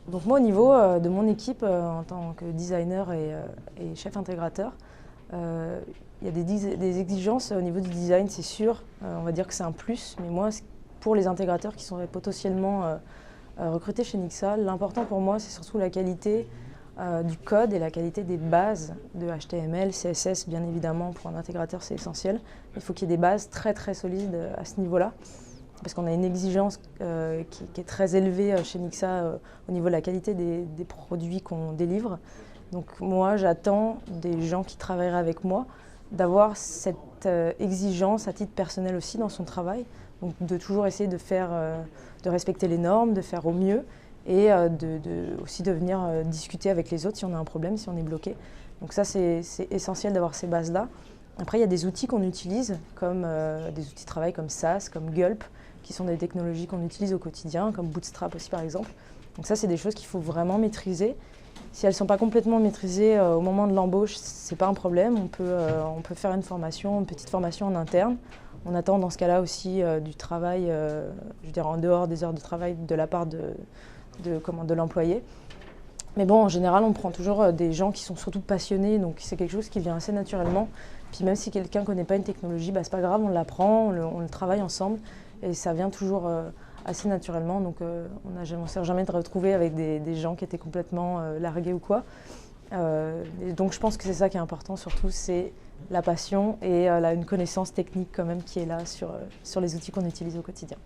Donc moi, au niveau de mon équipe, en tant que designer et chef intégrateur, il y a des exigences au niveau du design, c'est sûr. On va dire que c'est un plus, mais moi, pour les intégrateurs qui sont potentiellement recrutés chez Nixa, l'important pour moi, c'est surtout la qualité du code et la qualité des bases de HTML, CSS, bien évidemment, pour un intégrateur, c'est essentiel. Il faut qu'il y ait des bases très très solides à ce niveau-là, parce qu'on a une exigence qui est très élevée chez Nixa au niveau de la qualité des produits qu'on délivre. Donc moi, j'attends des gens qui travailleraient avec moi d'avoir cette exigence à titre personnel aussi dans son travail, donc de toujours essayer de respecter les normes, de faire au mieux et aussi de venir discuter avec les autres si on a un problème, si on est bloqué. Donc ça, c'est essentiel d'avoir ces bases-là. Après, il y a des outils qu'on utilise, comme des outils de travail comme SAS, comme Gulp, qui sont des technologies qu'on utilise au quotidien, comme Bootstrap aussi par exemple. Donc ça, c'est des choses qu'il faut vraiment maîtriser. Si elles ne sont pas complètement maîtrisées au moment de l'embauche, ce n'est pas un problème. On peut faire une formation, une petite formation en interne. On attend dans ce cas-là aussi du travail, je dirais en dehors des heures de travail, de la part de l'employé. Mais bon, en général, on prend toujours des gens qui sont surtout passionnés, donc c'est quelque chose qui vient assez naturellement. Puis même si quelqu'un ne connaît pas une technologie, bah, c'est pas grave, on l'apprend, on le travaille ensemble, et ça vient toujours assez naturellement. Donc on ne s'est jamais retrouvé avec des gens qui étaient complètement largués ou quoi. Et donc je pense que c'est ça qui est important surtout, c'est la passion et une connaissance technique quand même qui est là sur les outils qu'on utilise au quotidien.